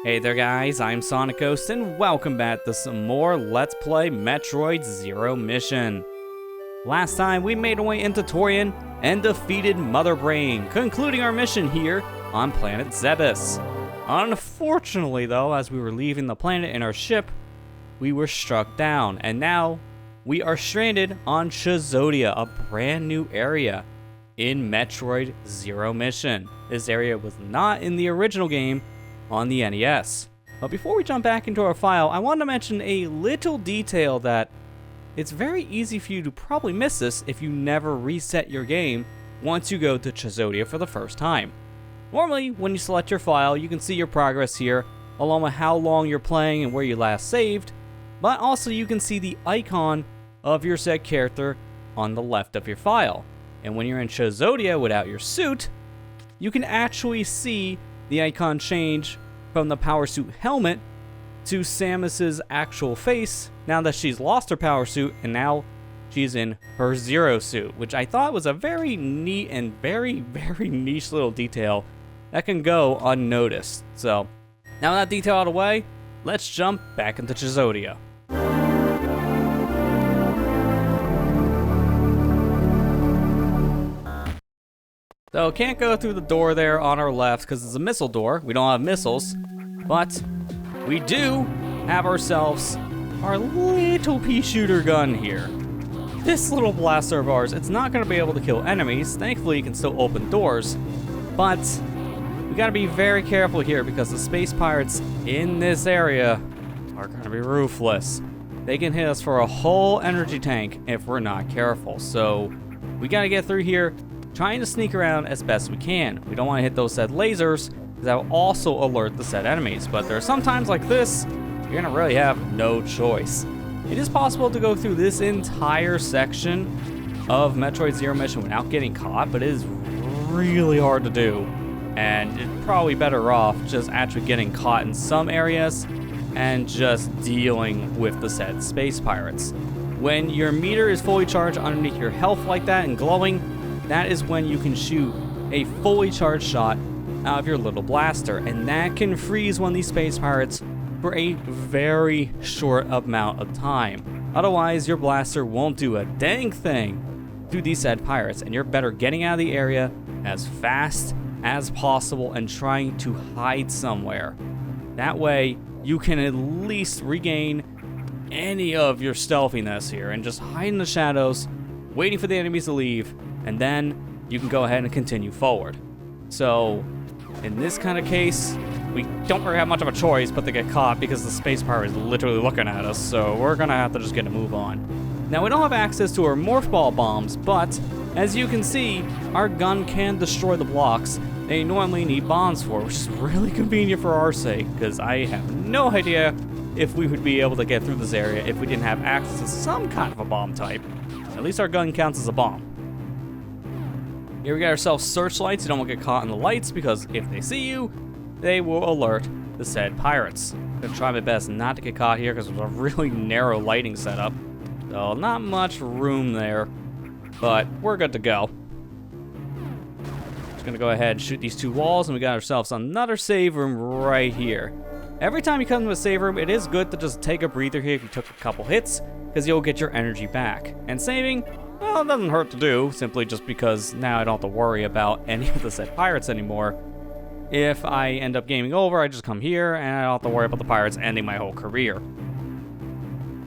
Hey there guys, I'm SonicGhost and welcome back to some more Let's Play Metroid Zero Mission. Last time we made our way into Torian and defeated Mother Brain, concluding our mission here on planet Zebes. Unfortunately though, as we were leaving the planet in our ship, we were struck down and now we are stranded on Chozodia, a brand new area in Metroid Zero Mission. This area was not in the original game on the NES. But before we jump back into our file, I want to mention a little detail that it's very easy for you to probably miss this if you never reset your game once you go to Chozodia for the first time. Normally, when you select your file, you can see your progress here, along with how long you're playing and where you last saved, but also you can see the icon of your said character on the left of your file. And when you're in Chozodia without your suit, you can actually see the icon change from the power suit helmet to Samus's actual face now that she's lost her power suit and now she's in her Zero suit, which I thought was a very neat and very niche little detail that can go unnoticed. So now that detail out of the way, let's jump back into Chozodia. So can't go through the door there on our left because it's a missile door. We don't have missiles, but we do have ourselves our little pea shooter gun here. This little blaster of ours, it's not going to be able to kill enemies. Thankfully, it can still open doors, but we got to be very careful here because the space pirates in this area are going to be ruthless. They can hit us for a whole energy tank if we're not careful. So we got to get through here, trying to sneak around as best we can. We don't want to hit those said lasers, because that will also alert the said enemies. But there are some times like this, you're going to really have no choice. It is possible to go through this entire section of Metroid Zero Mission without getting caught, but it is really hard to do. And it's probably better off just actually getting caught in some areas and just dealing with the said space pirates. When your meter is fully charged underneath your health like that and glowing, that is when you can shoot a fully charged shot out of your little blaster, and that can freeze one of these space pirates for a very short amount of time. Otherwise, your blaster won't do a dang thing to these said pirates, and you're better getting out of the area as fast as possible and trying to hide somewhere. That way, you can at least regain any of your stealthiness here and just hide in the shadows, waiting for the enemies to leave, and then you can go ahead and continue forward. So in this kind of case, we don't really have much of a choice but to get caught because the space pirate is literally looking at us, so we're gonna have to just get a move on. Now we don't have access to our morph ball bombs, but as you can see, our gun can destroy the blocks they normally need bombs for, which is really convenient for our sake, because I have no idea if we would be able to get through this area if we didn't have access to some kind of a bomb type. At least our gun counts as a bomb. Here we got ourselves searchlights. You don't want to get caught in the lights because if they see you, they will alert the said pirates. I'm gonna try my best not to get caught here because there's a really narrow lighting setup. So not much room there, but we're good to go. Just gonna go ahead and shoot these two walls, and we got ourselves another save room right here. Every time you come to a save room, it is good to just take a breather here if you took a couple hits, because you'll get your energy back. And saving, well, it doesn't hurt to do, simply just because now I don't have to worry about any of the said pirates anymore. If I end up gaming over, I just come here, and I don't have to worry about the pirates ending my whole career.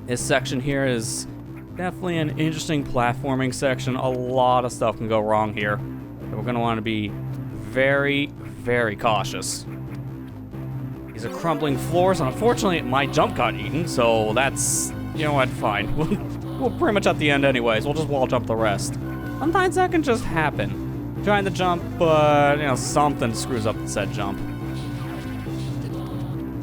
This section here is definitely an interesting platforming section. A lot of stuff can go wrong here. So we're going to want to be very cautious. These are crumbling floors, and unfortunately, my jump got eaten, so that's, you know what, fine. We're pretty much at the end anyways. We'll just wall jump the rest. Sometimes that can just happen. Trying to jump, but, you know, something screws up the said jump.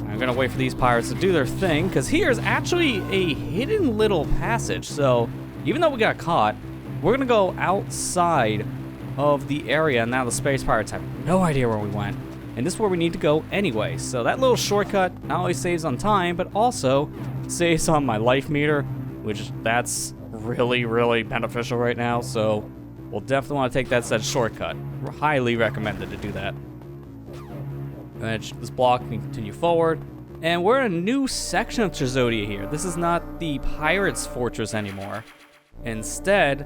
I'm gonna wait for these pirates to do their thing, because here's actually a hidden little passage. So, even though we got caught, we're gonna go outside of the area. Now the space pirates have no idea where we went. And this is where we need to go anyway. So that little shortcut not only saves on time, but also saves on my life meter, which that's really beneficial right now. So we'll definitely want to take that said shortcut. Highly recommended to do that. This block can continue forward. And we're in a new section of Chozodia here. This is not the Pirates Fortress anymore. Instead,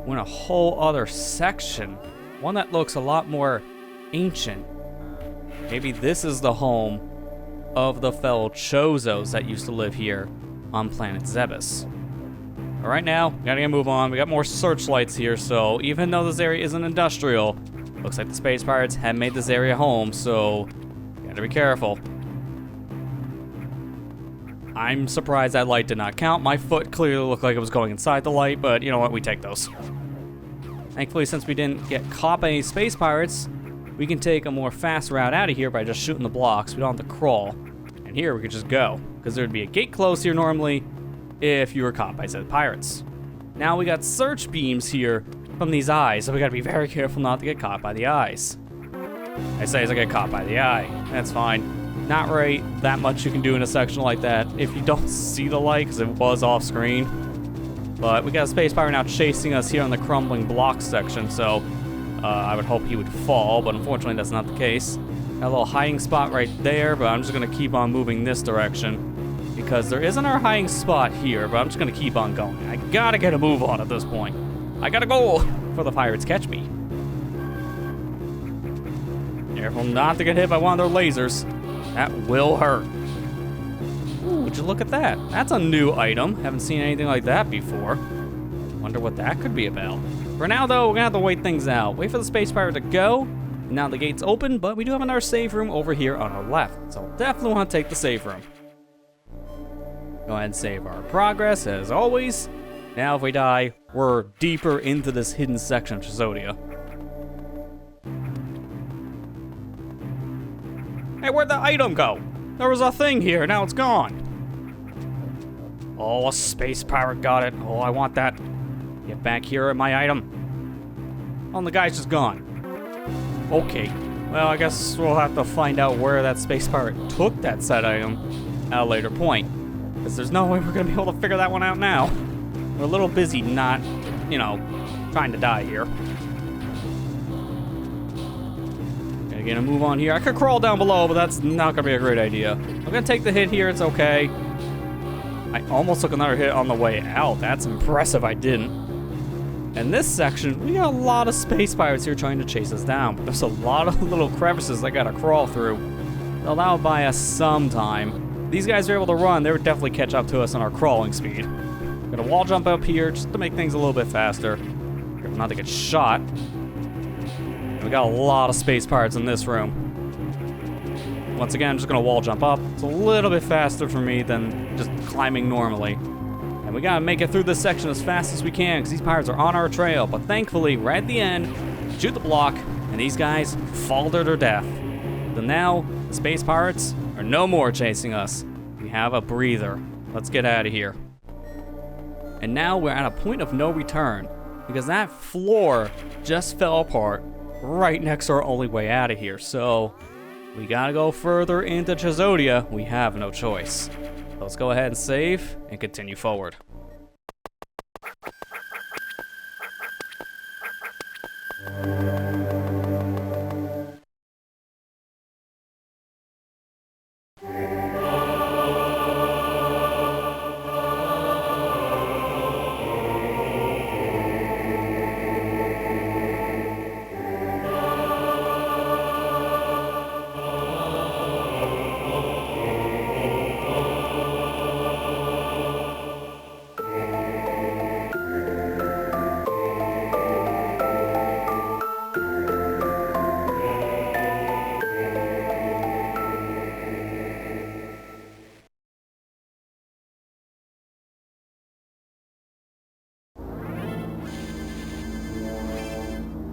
we're in a whole other section. One that looks a lot more ancient. Maybe this is the home of the fellow Chozos that used to live here on planet Zebes. But right now, we gotta move on. We got more searchlights here, so even though this area isn't industrial, looks like the Space Pirates have made this area home, so gotta be careful. I'm surprised that light did not count. My foot clearly looked like it was going inside the light, but you know what? We take those. Thankfully, since we didn't get caught by any space pirates, we can take a more fast route out of here by just shooting the blocks. We don't have to crawl. And here we could just go, because there'd be a gate closed here normally if you were caught by said pirates. Now we got search beams here from these eyes, so we gotta be very careful not to get caught by the eyes. I say as I get caught by the eye. That's fine. Not right that much you can do in a section like that if you don't see the light, because it was off screen. But we got a space pirate now chasing us here on the crumbling block section, so I would hope he would fall, but unfortunately that's not the case. Got a little hiding spot right there, but I'm just gonna keep on moving this direction because there isn't our hiding spot here, but I'm just gonna keep on going. I gotta get a move on at this point. I gotta go before the pirates catch me. Careful not to get hit by one of their lasers. That will hurt. Ooh, would you look at that? That's a new item. Haven't seen anything like that before. Wonder what that could be about. For now, though, we're gonna have to wait things out. Wait for the space pirate to go. Now the gate's open, but we do have another save room over here on our left. So we'll definitely want to take the save room. Go ahead and save our progress, as always. Now if we die, we're deeper into this hidden section of Chozodia. Hey, where'd the item go? There was a thing here, now it's gone. Oh, a space pirate got it. Oh, I want that. Get back here at my item. Oh, and the guy's just gone. Okay, well, I guess we'll have to find out where that space pirate took that said item at a later point. Because there's no way we're gonna be able to figure that one out now. We're a little busy not, you know, trying to die here. Gonna move on here. I could crawl down below, but that's not gonna be a great idea. I'm gonna take the hit here, it's okay. I almost took another hit on the way out. That's impressive, I didn't. In this section, we got a lot of space pirates here trying to chase us down, but there's a lot of little crevices I gotta crawl through. They'll now buy us some time. These guys are able to run, they would definitely catch up to us on our crawling speed. I'm gonna wall jump up here just to make things a little bit faster. Careful not to get shot. We got a lot of space pirates in this room. Once again, I'm just gonna wall jump up. It's a little bit faster for me than just climbing normally. And we gotta make it through this section as fast as we can because these pirates are on our trail. But thankfully, right at the end, shoot the block, and these guys fall to their death. So now, the space pirates are no more chasing us. We have a breather. Let's get out of here. And now we're at a point of no return because that floor just fell apart right next to our only way out of here. So we gotta go further into Chozodia. We have no choice. Let's go ahead and save and continue forward.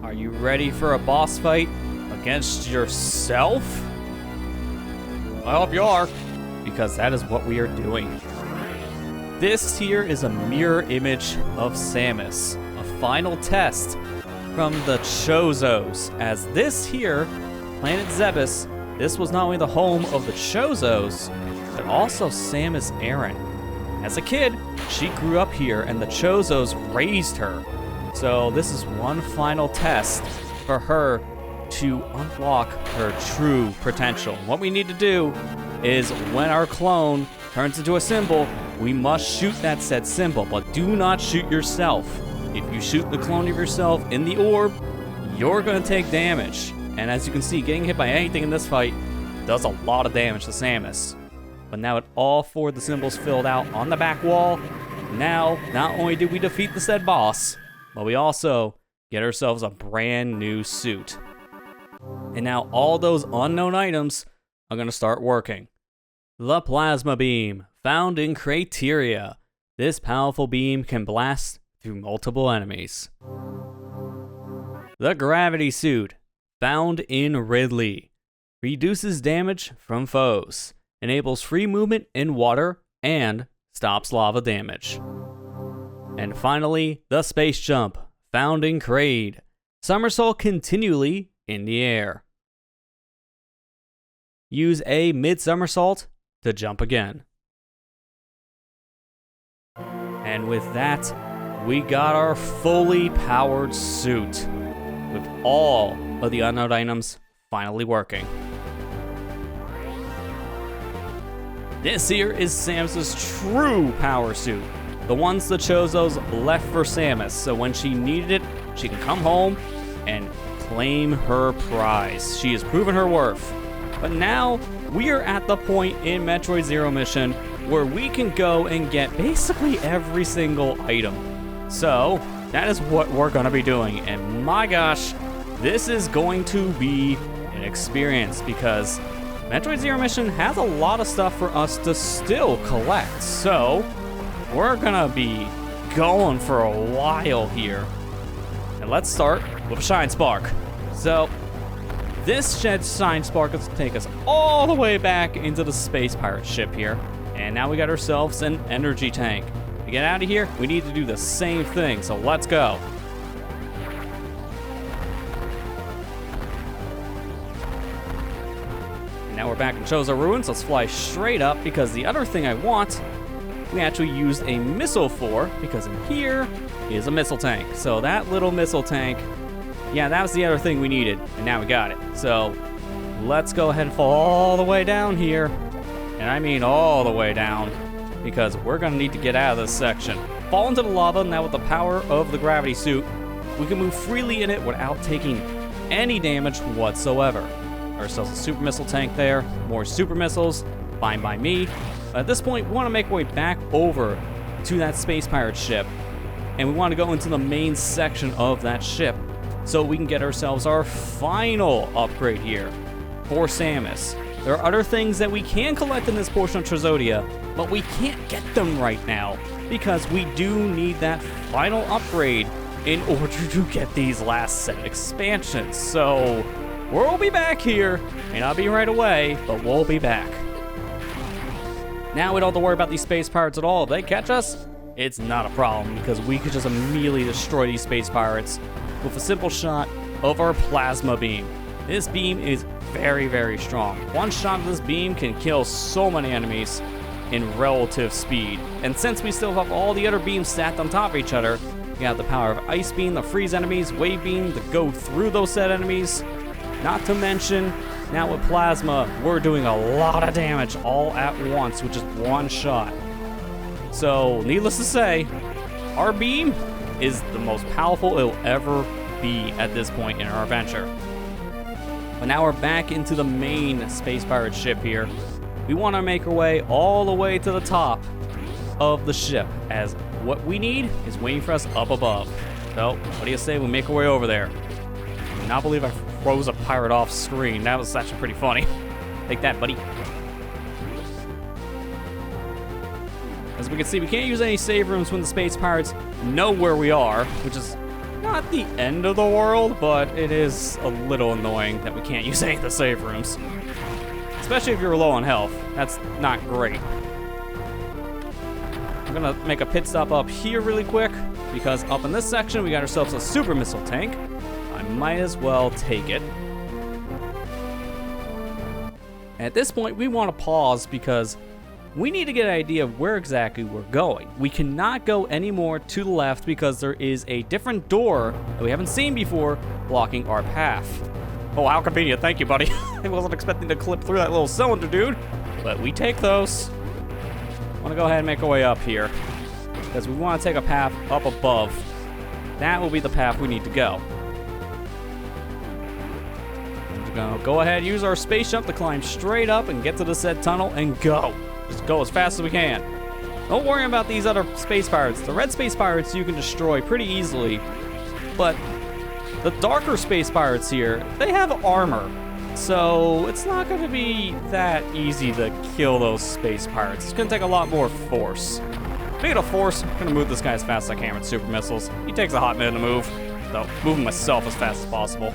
Are you ready for a boss fight against yourself? I hope you are, because that is what we are doing. This here is a mirror image of Samus, a final test from the Chozos, as this here, planet Zebes, this was not only the home of the Chozos, but also Samus Aran. As a kid, she grew up here and the Chozos raised her. So this is one final test for her to unlock her true potential. What we need to do is when our clone turns into a symbol, we must shoot that said symbol, but do not shoot yourself. If you shoot the clone of yourself in the orb, you're going to take damage. And as you can see, getting hit by anything in this fight does a lot of damage to Samus. But now with all 4 of the symbols filled out on the back wall, now not only did we defeat the said boss, but we also get ourselves a brand new suit. And now all those unknown items are going to start working. The Plasma Beam, found in Crateria. This powerful beam can blast through multiple enemies. The Gravity Suit, found in Ridley. Reduces damage from foes. Enables free movement in water and stops lava damage. And finally, the Space Jump, found in Kraid. Somersault continually in the air. Use a mid-somersault to jump again. And with that, we got our fully powered suit, with all of the unknown items finally working. This here is Samus's true power suit. The ones the Chozos left for Samus, so when she needed it, she can come home and claim her prize. She has proven her worth. But now, we are at the point in Metroid Zero Mission where we can go and get basically every single item. So, that is what we're going to be doing. And my gosh, this is going to be an experience because Metroid Zero Mission has a lot of stuff for us to still collect. So, we're going to be going for a while here. And let's start with a Shine Spark. So, this Shine Spark is going to take us all the way back into the Space Pirate ship here. And now we got ourselves an energy tank. To get out of here, we need to do the same thing, so let's go. And now we're back in Chozo Ruins. Let's fly straight up because the other thing I want, we actually used a missile for, because in here is a missile tank. So that little missile tank, yeah, that was the other thing we needed, and now we got it. So let's go ahead and fall all the way down here. And I mean all the way down, because we're going to need to get out of this section. Fall into the lava. Now with the power of the gravity suit, we can move freely in it without taking any damage whatsoever. Ourselves a super missile tank there. More super missiles. Fine by me. At this point, we want to make our way back over to that space pirate ship. And we want to go into the main section of that ship so we can get ourselves our final upgrade here for Samus. There are other things that we can collect in this portion of Chozodia, but we can't get them right now because we do need that final upgrade in order to get these last set expansions. So we'll be back here. May not be right away, but we'll be back. Now we don't have to worry about these space pirates at all. If they catch us, it's not a problem because we could just immediately destroy these space pirates with a simple shot of our plasma beam. This beam is very, very strong. One shot of this beam can kill so many enemies in relative speed. And since we still have all the other beams stacked on top of each other, we have the power of Ice Beam to freeze enemies, Wave Beam to go through those said enemies. Not to mention, now with Plasma, we're doing a lot of damage all at once with just one shot. So, needless to say, our beam is the most powerful it'll ever be at this point in our adventure. But now we're back into the main space pirate ship here. We want to make our way all the way to the top of the ship, as what we need is waiting for us up above. So, what do you say we make our way over there? I cannot believe I froze a pirate off screen. That was actually pretty funny. Take that, buddy. As we can see, we can't use any save rooms when the space pirates know where we are, which is not the end of the world, but it is a little annoying that we can't use any of the save rooms. Especially if you're low on health. That's not great. I'm gonna make a pit stop up here really quick, because up in this section we got ourselves a super missile tank. I might as well take it. At this point, we want to pause because we need to get an idea of where exactly we're going. We cannot go any more to the left because there is a different door that we haven't seen before blocking our path. Oh, how convenient. Thank you, buddy. I wasn't expecting to clip through that little cylinder, dude. But we take those. I want to go ahead and make our way up here, because we want to take a path up above. That will be the path we need to go. We're going to go ahead and use our space jump to climb straight up and get to the said tunnel and go. Just go as fast as we can. Don't worry about these other space pirates. The red space pirates you can destroy pretty easily, but the darker space pirates here, they have armor. So it's not going to be that easy to kill those space pirates. It's going to take a lot more force. Speaking of force, I'm going to move this guy as fast as I can with super missiles. He takes a hot minute to move, so moving myself as fast as possible.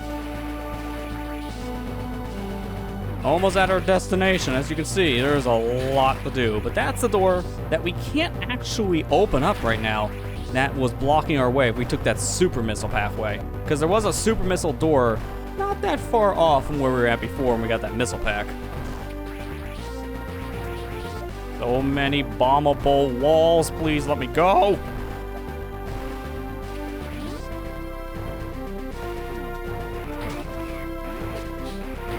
Almost at our destination. As you can see, there's a lot to do. But that's the door that we can't actually open up right now. That was blocking our way if we took that super missile pathway. Because there was a super missile door not that far off from where we were at before when we got that missile pack. So many bombable walls. Please let me go.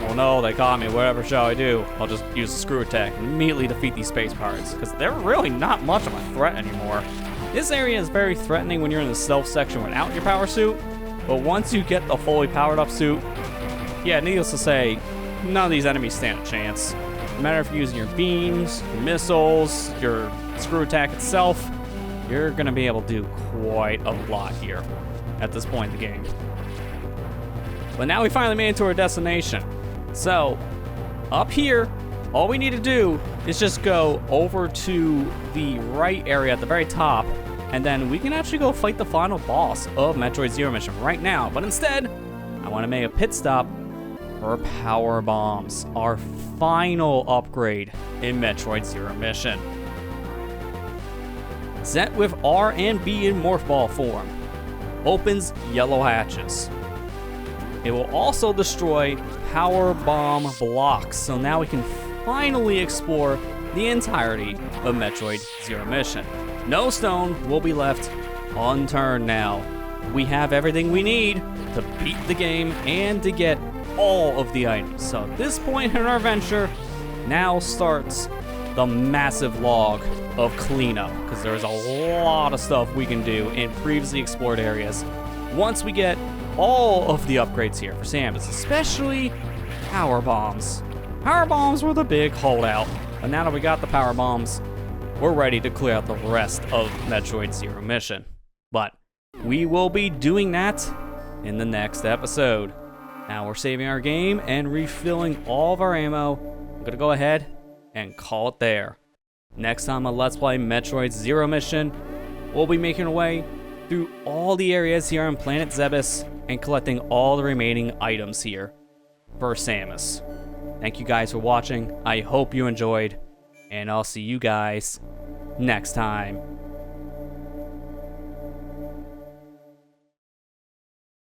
Oh no, they caught me. Whatever shall I do? I'll just use the screw attack and immediately defeat these space pirates, because they're really not much of a threat anymore. This area is very threatening when you're in the stealth section without your power suit, but once you get the fully powered up suit, yeah, needless to say, none of these enemies stand a chance. No matter if you're using your beams, your missiles, your screw attack itself, you're gonna be able to do quite a lot here at this point in the game. But now we finally made it to our destination. So, up here, all we need to do is just go over to the right area at the very top, and then we can actually go fight the final boss of Metroid Zero Mission right now. But instead, I want to make a pit stop for Power Bombs, our final upgrade in Metroid Zero Mission. Set with R and B in Morph Ball form, opens yellow hatches. It will also destroy power bomb blocks, so now we can finally explore the entirety of Metroid Zero Mission. No stone will be left unturned now. We have everything we need to beat the game and to get all of the items. So at this point in our venture, now starts the massive log of cleanup, because there's a lot of stuff we can do in previously explored areas once we get all of the upgrades here for Samus, especially power bombs. Power bombs were the big holdout, but now that we got the power bombs, we're ready to clear out the rest of Metroid Zero Mission. But we will be doing that in the next episode. Now we're saving our game and refilling all of our ammo. I'm gonna go ahead and call it there. Next time on Let's Play Metroid Zero Mission, we'll be making our way through all the areas here on Planet Zebes and collecting all the remaining items here for Samus. Thank you guys for watching. I hope you enjoyed, and I'll see you guys next time.